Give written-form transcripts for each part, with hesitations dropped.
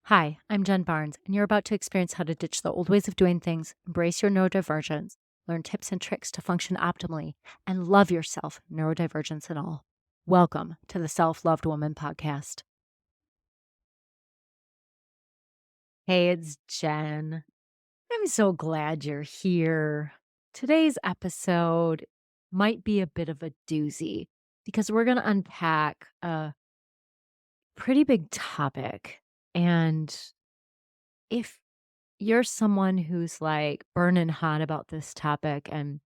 Hi, I'm Jen Barnes, and you're about to experience how to ditch the old ways of doing things, embrace your neurodivergence, learn tips and tricks to function optimally, and love yourself, neurodivergence and all. Welcome to the Self Loved Woman podcast. Hey, it's Jen. I'm so glad you're here. Today's episode might be a bit of a doozy because we're going to unpack a pretty big topic. And if you're someone who's like burning hot about this topic and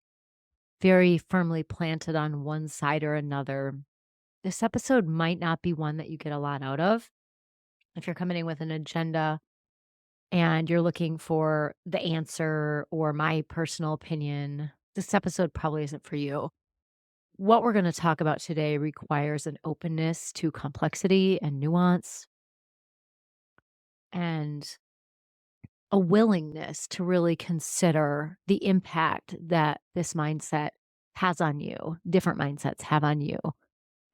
very firmly planted on one side or another, this episode might not be one that you get a lot out of. If you're coming in with an agenda and you're looking for the answer or my personal opinion, this episode probably isn't for you. What we're going to talk about today requires an openness to complexity and nuance and a willingness to really consider the impact that this mindset has on you, different mindsets have on you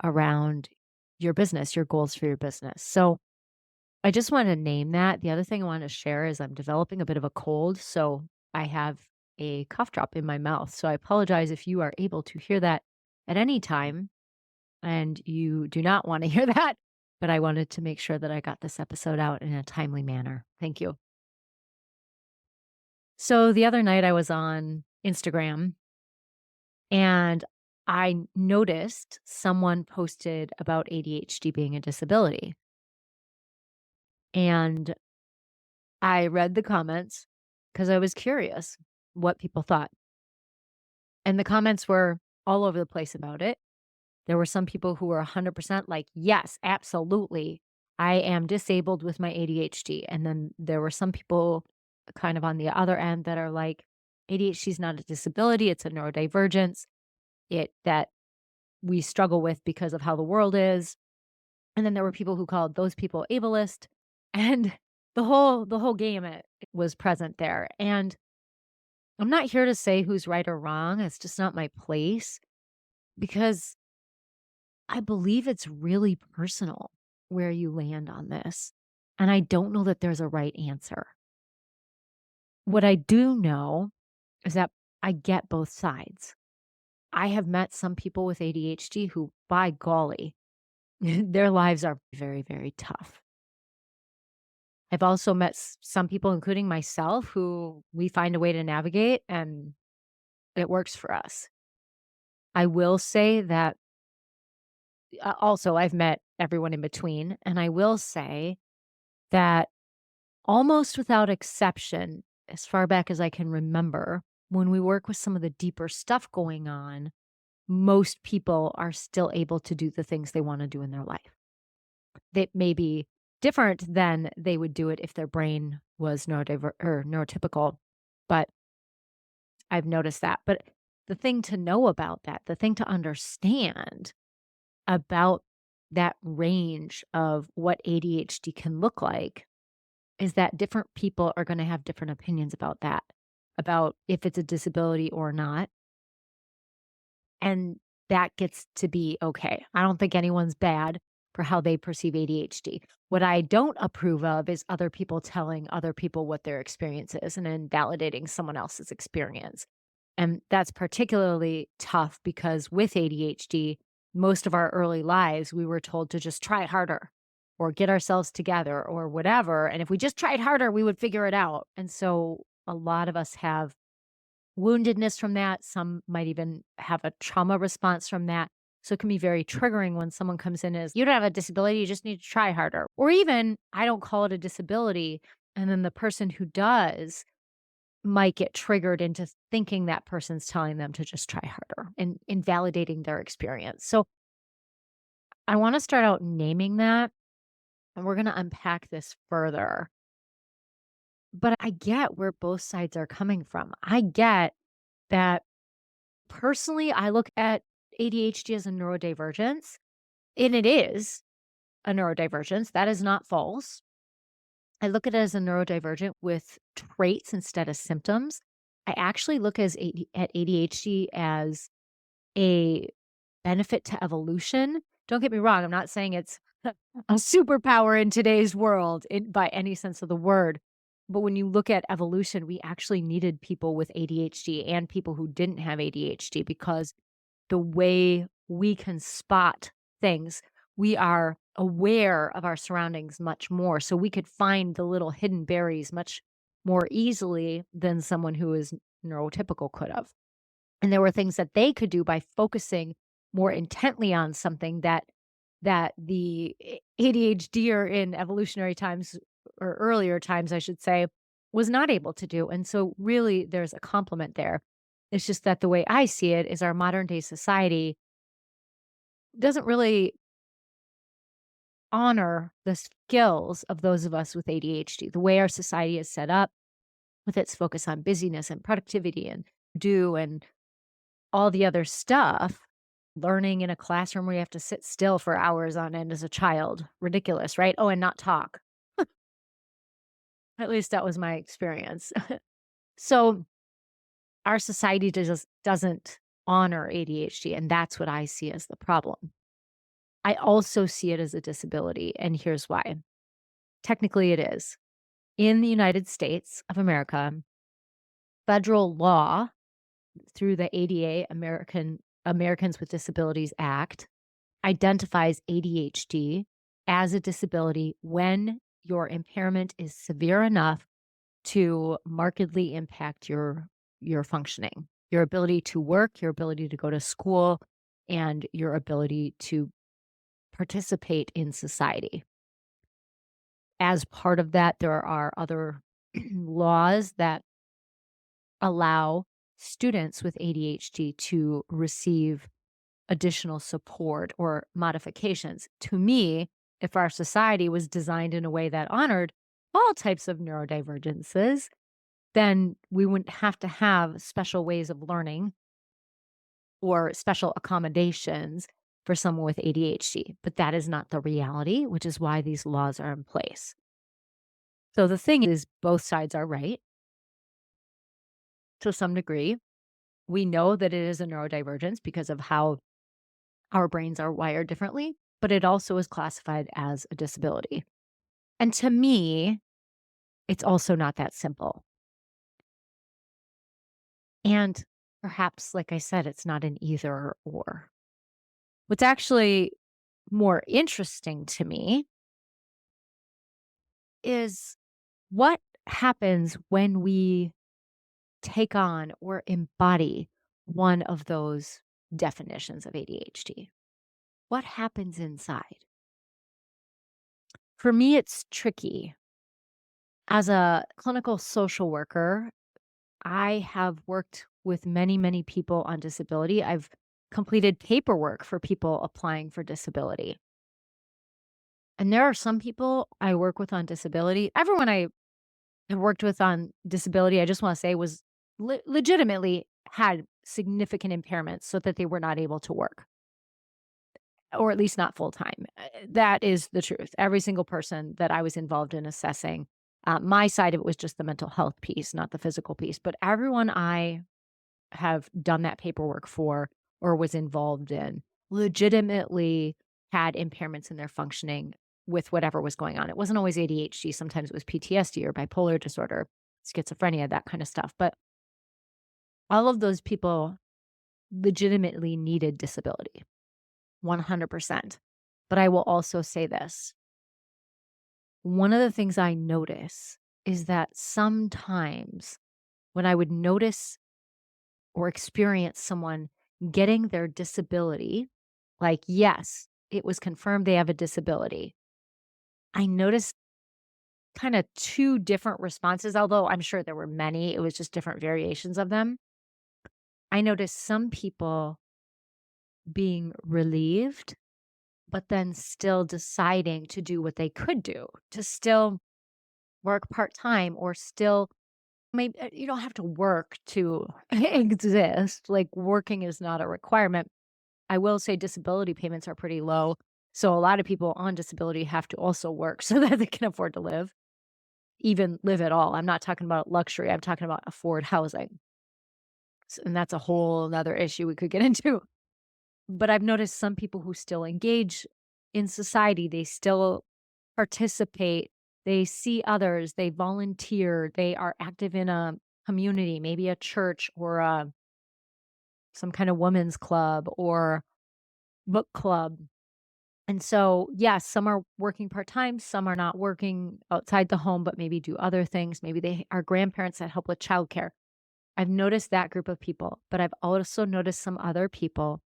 around your business, your goals for your business. So I just want to name that. The other thing I want to share is I'm developing a bit of a cold. So I have a cough drop in my mouth. So I apologize if you are able to hear that at any time and you do not want to hear that. But I wanted to make sure that I got this episode out in a timely manner. Thank you. So the other night I was on Instagram and I noticed someone posted about ADHD being a disability. And I read the comments because I was curious what people thought. And the comments were all over the place about it. There were some people who were 100% like, yes, absolutely. I am disabled with my ADHD. And then there were some people kind of on the other end that are like, ADHD is not a disability, it's a neurodivergence. It that we struggle with because of how the world is. And then there were people who called those people ableist, and the whole gamut was present there. And I'm not here to say who's right or wrong. It's just not my place because I believe it's really personal where you land on this. And I don't know that there's a right answer. What I do know is that I get both sides. I have met some people with ADHD who, by golly, their lives are very, very tough. I've also met some people, including myself, who we find a way to navigate and it works for us. I will say that also I've met everyone in between. And I will say that almost without exception, as far back as I can remember, when we work with some of the deeper stuff going on, most people are still able to do the things they want to do in their life. That may be different than they would do it if their brain was neurotypical, but I've noticed that. But the thing to know about that, the thing to understand about that range of what ADHD can look like is that different people are going to have different opinions about that, about if it's a disability or not. And that gets to be okay. I don't think anyone's bad for how they perceive ADHD. What I don't approve of is other people telling other people what their experience is and invalidating someone else's experience. And that's particularly tough because with ADHD, most of our early lives, we were told to just try harder or get ourselves together or whatever. And if we just tried harder, we would figure it out. And so a lot of us have woundedness from that. Some might even have a trauma response from that. So it can be very triggering when someone comes in as, you don't have a disability, you just need to try harder. Or even, I don't call it a disability. And then the person who does might get triggered into thinking that person's telling them to just try harder and invalidating their experience. So I want to start out naming that, and we're going to unpack this further. But I get where both sides are coming from. I get that personally, I look at ADHD as a neurodivergence, and it is a neurodivergence. That is not false. I look at it as a neurodivergent with traits instead of symptoms. I actually look at ADHD as a benefit to evolution. Don't get me wrong. I'm not saying it's a superpower in today's world by any sense of the word. But when you look at evolution, we actually needed people with ADHD and people who didn't have ADHD because the way we can spot things, we are aware of our surroundings much more. So we could find the little hidden berries much more easily than someone who is neurotypical could have. And there were things that they could do by focusing more intently on something that the ADHDer in evolutionary times or earlier times, I should say, was not able to do. And so really there's a complement there. It's just that the way I see it is our modern day society doesn't really honor the skills of those of us with ADHD. The way our society is set up with its focus on busyness and productivity and do and all the other stuff, learning in a classroom where you have to sit still for hours on end as a child. Ridiculous, right? Oh, and not talk. At least that was my experience. So our society just doesn't honor ADHD, and that's what I see as the problem. I also see it as a disability, and here's why. Technically, it is. In the United States of America, federal law through the ADA, Americans with Disabilities Act, identifies ADHD as a disability when your impairment is severe enough to markedly impact your functioning, your ability to work, your ability to go to school, and your ability to participate in society. As part of that, there are other laws that allow students with ADHD to receive additional support or modifications. To me, if our society was designed in a way that honored all types of neurodivergences, then we wouldn't have to have special ways of learning or special accommodations for someone with ADHD. But that is not the reality, which is why these laws are in place. So the thing is, both sides are right to some degree. We know that it is a neurodivergence because of how our brains are wired differently, but it also is classified as a disability. And to me, it's also not that simple. And perhaps, like I said, it's not an either or. What's actually more interesting to me is what happens when we take on or embody one of those definitions of ADHD. What happens inside? For me, it's tricky. As a clinical social worker, I have worked with many, many people on disability. I've completed paperwork for people applying for disability. And there are some people I work with on disability. Everyone I have worked with on disability, I just want to say, was legitimately had significant impairments so that they were not able to work, or at least not full time. That is the truth. Every single person that I was involved in assessing, my side of it was just the mental health piece, not the physical piece. But everyone I have done that paperwork for or was involved in legitimately had impairments in their functioning with whatever was going on. It wasn't always ADHD. Sometimes it was PTSD or bipolar disorder, schizophrenia, that kind of stuff. But all of those people legitimately needed disability, 100%. But I will also say this. One of the things I notice is that sometimes when I would notice or experience someone getting their disability, like, yes, it was confirmed they have a disability, I noticed kind of two different responses, although I'm sure there were many. It was just different variations of them. I noticed some people being relieved, but then still deciding to do what they could do, to still work part time or still maybe you don't have to work to exist. Like working is not a requirement. I will say disability payments are pretty low. So a lot of people on disability have to also work so that they can afford to live, even live at all. I'm not talking about luxury. I'm talking about afford housing. And that's a whole other issue we could get into. But I've noticed some people who still engage in society. They still participate. They see others. They volunteer. They are active in a community, maybe a church or some kind of women's club or book club. And so, yes, some are working part time, some are not working outside the home, but maybe do other things. Maybe they are grandparents that help with childcare. I've noticed that group of people, but I've also noticed some other people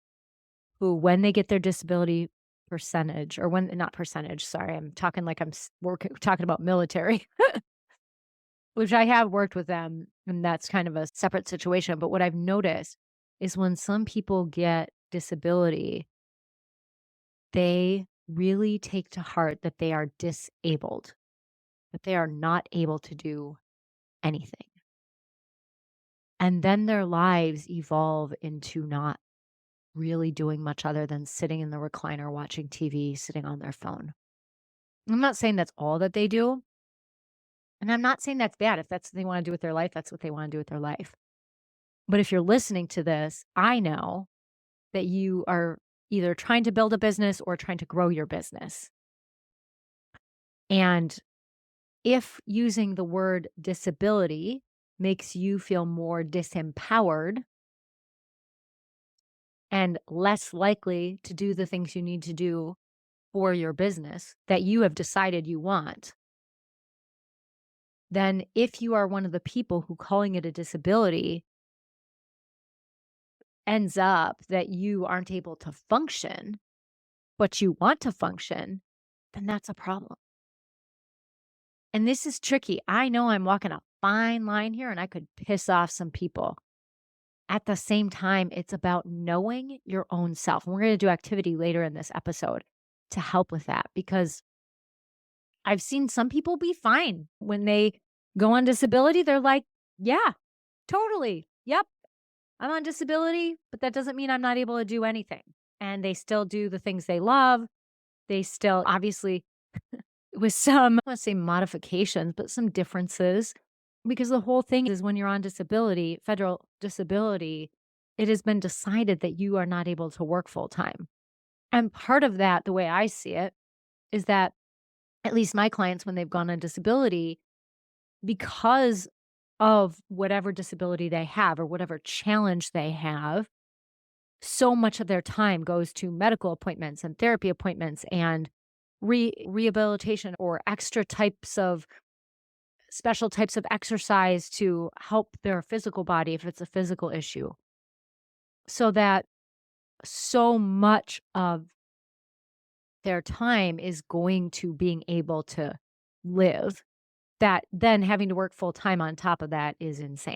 who, when they get their disability percentage, or when not percentage, sorry, I'm talking like talking about military, which I have worked with them, and that's kind of a separate situation. But what I've noticed is when some people get disability, they really take to heart that they are disabled, that they are not able to do anything. And then their lives evolve into not really doing much other than sitting in the recliner, watching TV, sitting on their phone. I'm not saying that's all that they do. And I'm not saying that's bad. If that's what they want to do with their life, that's what they want to do with their life. But if you're listening to this, I know that you are either trying to build a business or trying to grow your business. And if using the word disability makes you feel more disempowered and less likely to do the things you need to do for your business that you have decided you want, then if you are one of the people who calling it a disability ends up that you aren't able to function, but you want to function, then that's a problem. And this is tricky. I know I'm walking a fine line here and I could piss off some people. At the same time, it's about knowing your own self. And we're going to do activity later in this episode to help with that because I've seen some people be fine when they go on disability. They're like, yeah, totally. Yep. I'm on disability, but that doesn't mean I'm not able to do anything. And they still do the things they love. They still, obviously, with some, I want to say modifications, but some differences. Because the whole thing is when you're on disability, federal disability, it has been decided that you are not able to work full time. And part of that, the way I see it, is that at least my clients, when they've gone on disability, because of whatever disability they have or whatever challenge they have, so much of their time goes to medical appointments and therapy appointments and rehabilitation or extra types of special types of exercise to help their physical body if it's a physical issue. So that so much of their time is going to being able to live, that then having to work full time on top of that is insane.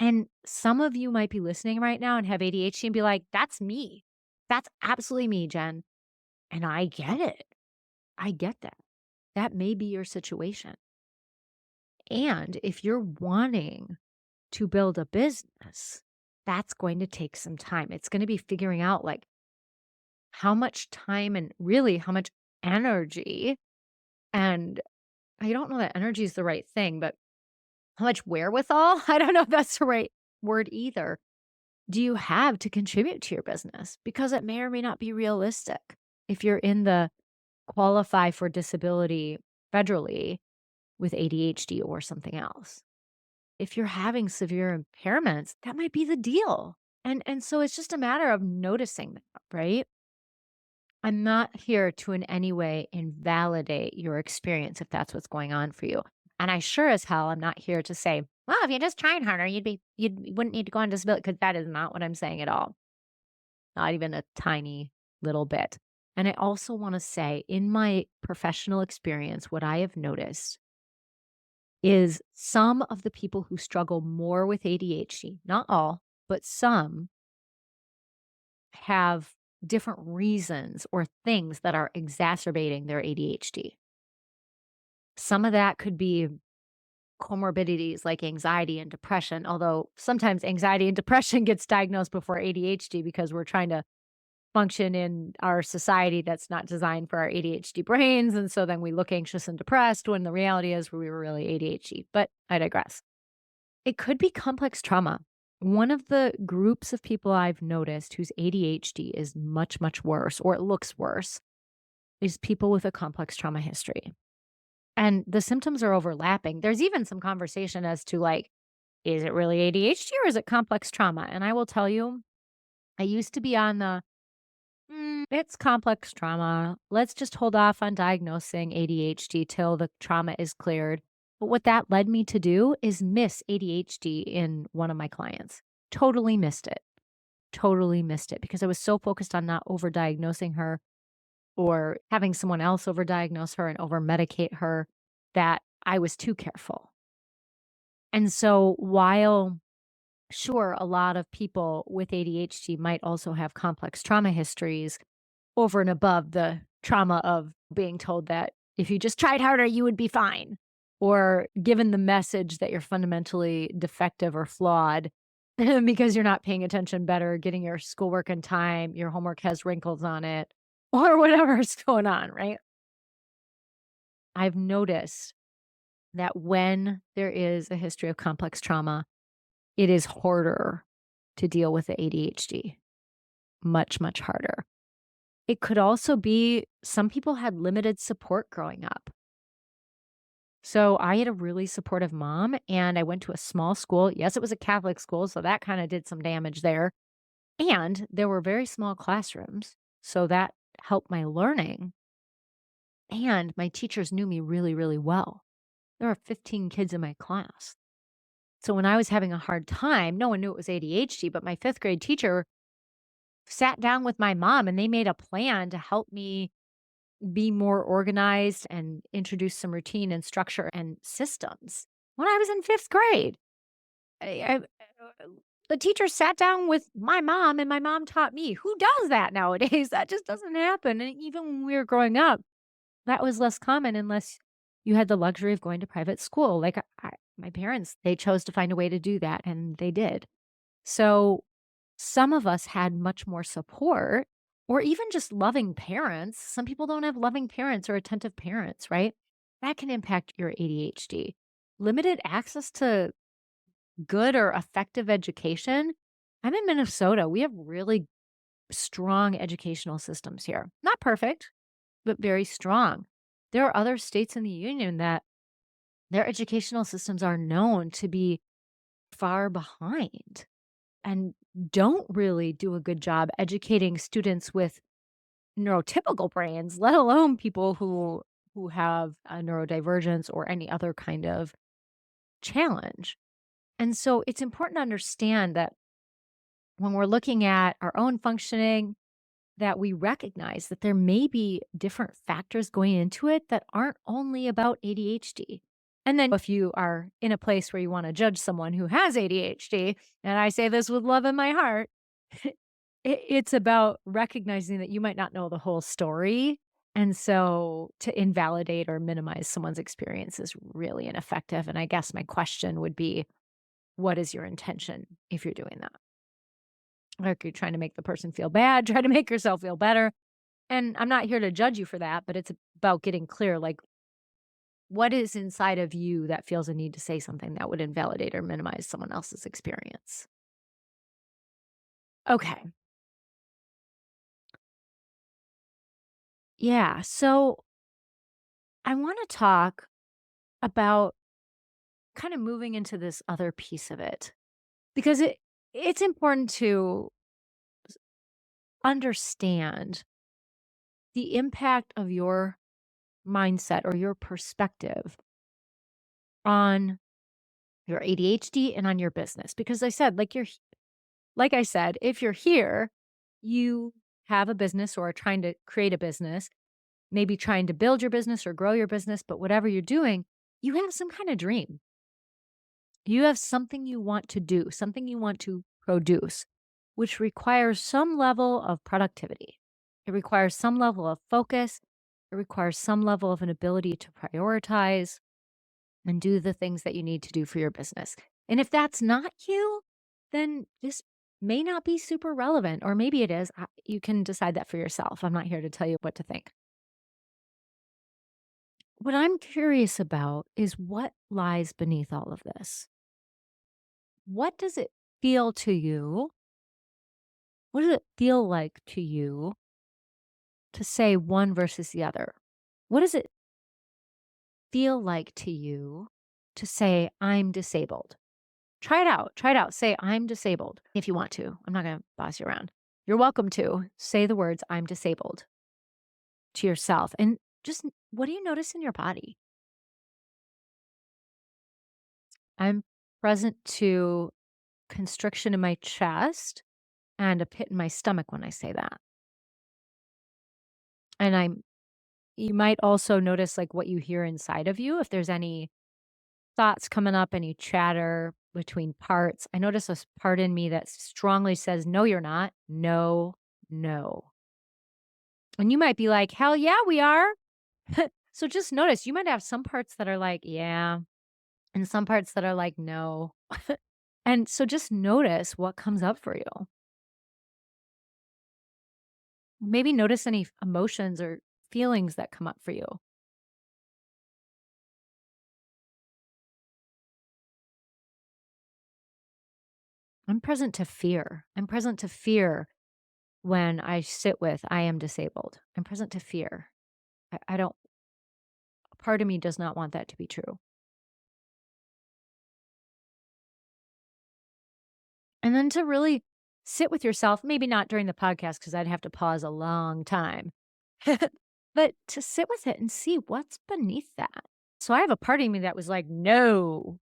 And some of you might be listening right now and have ADHD and be like, that's me. That's absolutely me, Jen. And I get it. I get that. That may be your situation. And if you're wanting to build a business, that's going to take some time. It's going to be figuring out like how much time and really how much energy, and I don't know that energy is the right thing, but how much wherewithal, I don't know if that's the right word either, do you have to contribute to your business? Because it may or may not be realistic. If you're in the qualify for disability federally with ADHD or something else. If you're having severe impairments, that might be the deal. And so it's just a matter of noticing that, right? I'm not here to in any way invalidate your experience if that's what's going on for you. And I sure as hell am not here to say, well, if you just tried harder, you wouldn't need to go on disability, because that is not what I'm saying at all. Not even a tiny little bit. And I also want to say, in my professional experience, what I have noticed is some of the people who struggle more with ADHD, not all, but some, have different reasons or things that are exacerbating their ADHD. Some of that could be comorbidities like anxiety and depression, although sometimes anxiety and depression gets diagnosed before ADHD because we're trying to function in our society that's not designed for our ADHD brains. And so then we look anxious and depressed when the reality is we were really ADHD. But I digress. It could be complex trauma. One of the groups of people I've noticed whose ADHD is much, much worse, or it looks worse, is people with a complex trauma history. And the symptoms are overlapping. There's even some conversation as to like, is it really ADHD or is it complex trauma? And I will tell you, I used to be on the it's complex trauma. Let's just hold off on diagnosing ADHD till the trauma is cleared. But what that led me to do is miss ADHD in one of my clients. Totally missed it. Totally missed it because I was so focused on not overdiagnosing her or having someone else overdiagnose her and overmedicate her that I was too careful. And so while sure, a lot of people with ADHD might also have complex trauma histories over and above the trauma of being told that if you just tried harder, you would be fine, or given the message that you're fundamentally defective or flawed because you're not paying attention better, getting your schoolwork in time, your homework has wrinkles on it, or whatever's going on, right? I've noticed that when there is a history of complex trauma, it is harder to deal with the ADHD, much, much harder. It could also be some people had limited support growing up. So I had a really supportive mom and I went to a small school. Yes, it was a Catholic school, so that kind of did some damage there. And there were very small classrooms. So that helped my learning. And my teachers knew me really, really well. There were 15 kids in my class. So when I was having a hard time, no one knew it was ADHD, but my fifth grade teacher sat down with my mom and they made a plan to help me be more organized and introduce some routine and structure and systems when I was in fifth grade. The teacher sat down with my mom and my mom taught me. Who does that nowadays? That just doesn't happen. And even when we were growing up, that was less common unless you had the luxury of going to private school. Like my parents, they chose to find a way to do that and they did. So some of us had much more support or even just loving parents. Some people don't have loving parents or attentive parents, right? That can impact your ADHD. Limited access to good or effective education. I'm in Minnesota. We have really strong educational systems here. Not perfect, but very strong. There are other states in the union that their educational systems are known to be far behind and don't really do a good job educating students with neurotypical brains, let alone people who have a neurodivergence or any other kind of challenge. And so it's important to understand that when we're looking at our own functioning, that we recognize that there may be different factors going into it that aren't only about ADHD. And then if you are in a place where you want to judge someone who has ADHD, and I say this with love in my heart, it's about recognizing that you might not know the whole story. And so to invalidate or minimize someone's experience is really ineffective. And I guess my question would be, what is your intention if you're doing that? Like you're trying to make the person feel bad, try to make yourself feel better. And I'm not here to judge you for that, but it's about getting clear, like, what is inside of you that feels a need to say something that would invalidate or minimize someone else's experience? Okay. Yeah. So I want to talk about kind of moving into this other piece of it because it's important to understand the impact of your mindset or your perspective on your ADHD and on your business. Because I said, like I said, if you're here, you have a business or are trying to create a business, maybe trying to build your business or grow your business, but whatever you're doing, you have some kind of dream. You have something you want to do, something you want to produce, which requires some level of productivity. It requires some level of focus. It requires some level of an ability to prioritize and do the things that you need to do for your business. And if that's not you, then this may not be super relevant, or maybe it is. You can decide that for yourself. I'm not here to tell you what to think. What I'm curious about is what lies beneath all of this. What does it feel to you? What does it feel like to you to say one versus the other. What does it feel like to you to say, I'm disabled? Try it out. Try it out. Say, I'm disabled if you want to. I'm not going to boss you around. You're welcome to say the words, I'm disabled to yourself. And just what do you notice in your body? I'm present to constriction in my chest and a pit in my stomach when I say that. And you might also notice like what you hear inside of you. If there's any thoughts coming up, any chatter between parts, I notice a part in me that strongly says, no, you're not. No, no. And you might be like, hell yeah, we are. So just notice you might have some parts that are like, yeah, and some parts that are like, no. And so just notice what comes up for you. Maybe notice any emotions or feelings that come up for you. I'm present to fear. I'm present to fear when I sit with, I am disabled. I'm present to fear. I don't, part of me does not want that to be true. And then to really sit with yourself, maybe not during the podcast, because I'd have to pause a long time, but to sit with it and see what's beneath that. So I have a part of me that was like, no.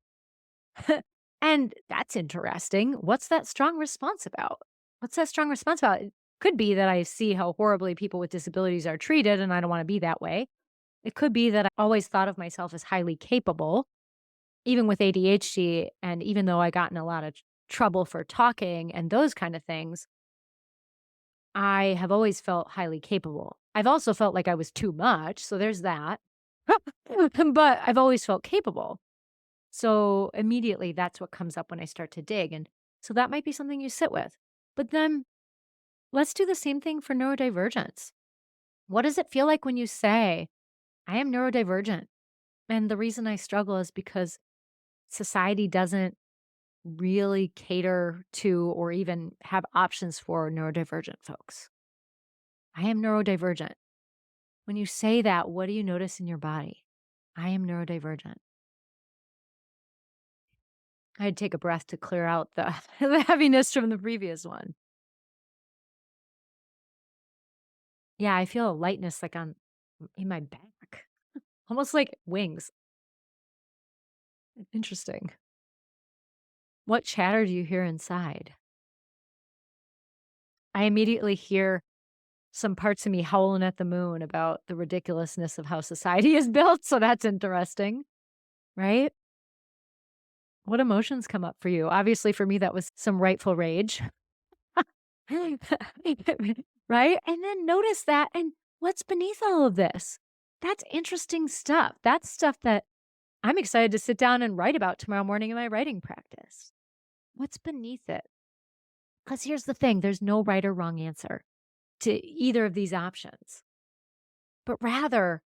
And that's interesting. What's that strong response about? What's that strong response about? It could be that I see how horribly people with disabilities are treated and I don't want to be that way. It could be that I always thought of myself as highly capable, even with ADHD. And even though I got in a lot of trouble for talking and those kind of things, I have always felt highly capable. I've also felt like I was too much. So there's that. But I've always felt capable. So immediately that's what comes up when I start to dig. And so that might be something you sit with. But then let's do the same thing for neurodivergence. What does it feel like when you say, I am neurodivergent? And the reason I struggle is because society doesn't really cater to or even have options for neurodivergent folks. I am neurodivergent. When you say that, what do you notice in your body? I am neurodivergent. I'd take a breath to clear out the, the heaviness from the previous one. Yeah, I feel a lightness like on in my back, almost like wings. Interesting. What chatter do you hear inside? I immediately hear some parts of me howling at the moon about the ridiculousness of how society is built. So that's interesting, right? What emotions come up for you? Obviously, for me, that was some rightful rage, right? And then notice that. And what's beneath all of this? That's interesting stuff. That's stuff that I'm excited to sit down and write about tomorrow morning in my writing practice. What's beneath it? Because here's the thing, there's no right or wrong answer to either of these options, but rather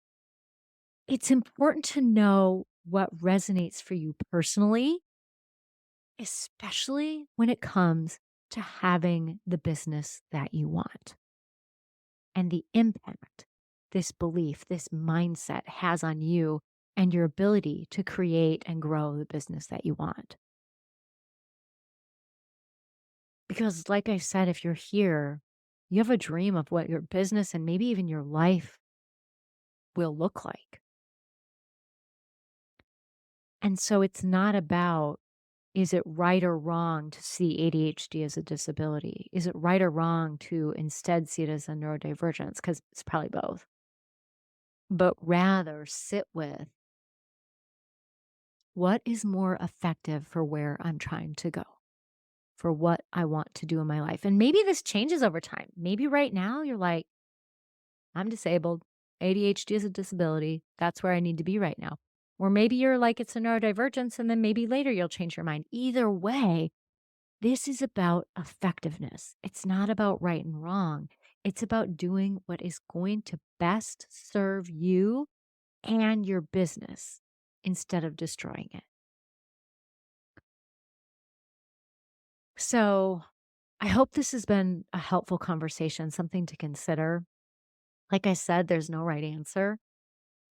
it's important to know what resonates for you personally, especially when it comes to having the business that you want and the impact this belief, this mindset has on you and your ability to create and grow the business that you want. Because, like I said, if you're here, you have a dream of what your business and maybe even your life will look like. And so it's not about, is it right or wrong to see ADHD as a disability? Is it right or wrong to instead see it as a neurodivergence? Because it's probably both. But rather sit with what is more effective for where I'm trying to go, for what I want to do in my life. And maybe this changes over time. Maybe right now you're like, I'm disabled. ADHD is a disability. That's where I need to be right now. Or maybe you're like, it's a neurodivergence, and then maybe later you'll change your mind. Either way, this is about effectiveness. It's not about right and wrong. It's about doing what is going to best serve you and your business instead of destroying it. So I hope this has been a helpful conversation, something to consider. Like I said, there's no right answer.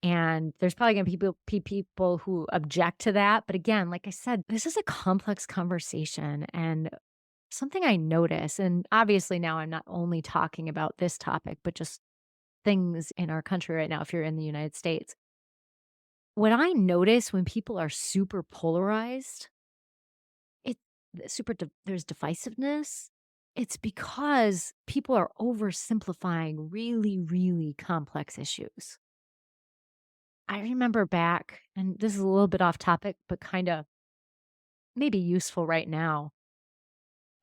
And there's probably gonna be people who object to that. But again, like I said, this is a complex conversation and something I notice. And obviously, now I'm not only talking about this topic, but just things in our country right now, if you're in the United States. What I notice when people are super polarized, it there's divisiveness. It's because people are oversimplifying really, really complex issues. I remember back, and this is a little bit off topic, but kind of maybe useful right now.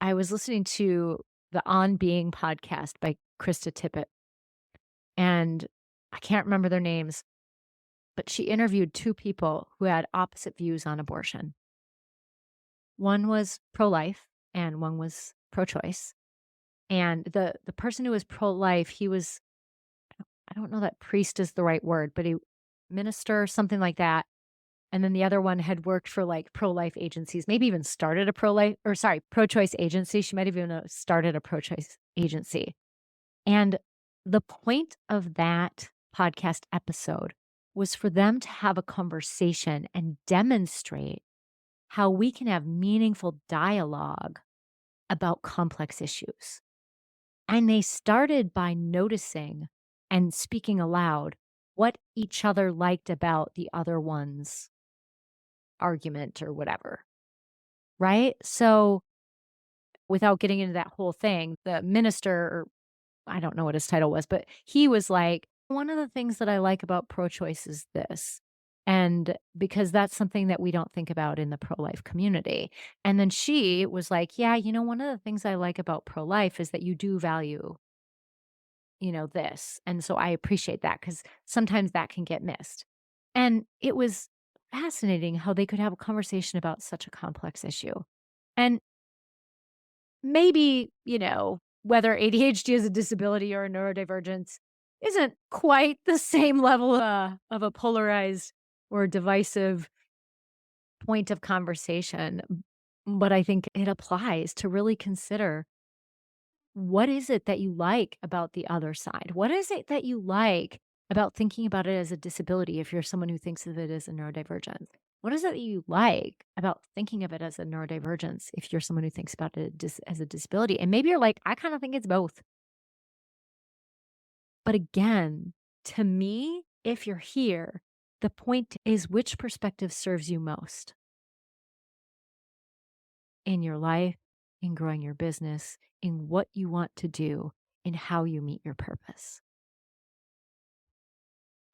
I was listening to the On Being podcast by Krista Tippett, and I can't remember their names, but she interviewed two people who had opposite views on abortion. One was pro life, and one was pro choice. And the person who was pro life, he was, I don't know that priest is the right word, but he minister, something like that. And then the other one had worked for, like, pro-life agencies, maybe even started a pro-life or sorry, pro-choice agency. She might have even, started a pro-choice agency. And the point of that podcast episode was for them to have a conversation and demonstrate how we can have meaningful dialogue about complex issues. And they started by noticing and speaking aloud what each other liked about the other one's argument or whatever, right? So, without getting into that whole thing, the minister, or I don't know what his title was, but he was like, "One of the things that I like about pro-choice is this." And because that's something that we don't think about in the pro-life community. And then she was like, "Yeah, one of the things I like about pro-life is that you do value, this. And so I appreciate that because sometimes that can get missed." And it was fascinating how they could have a conversation about such a complex issue. And maybe, whether ADHD is a disability or a neurodivergence isn't quite the same level of a polarized or divisive point of conversation. But I think it applies to really consider, what is it that you like about the other side? What is it that you like about thinking about it as a disability if you're someone who thinks of it as a neurodivergence? What is it that you like about thinking of it as a neurodivergence if you're someone who thinks about it as a disability? And maybe you're like, I kind of think it's both. But again, to me, if you're here, the point is which perspective serves you most in your life, in growing your business, in what you want to do, in how you meet your purpose.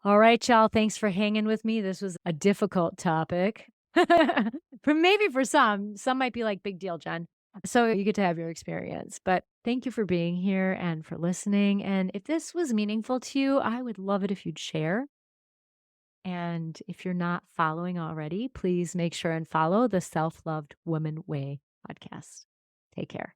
All right, y'all. Thanks for hanging with me. This was a difficult topic. For some might be like, big deal, Jen. So you get to have your experience. But thank you for being here and for listening. And if this was meaningful to you, I would love it if you'd share. And if you're not following already, please make sure and follow the Self Loved Woman Way podcast. Take care.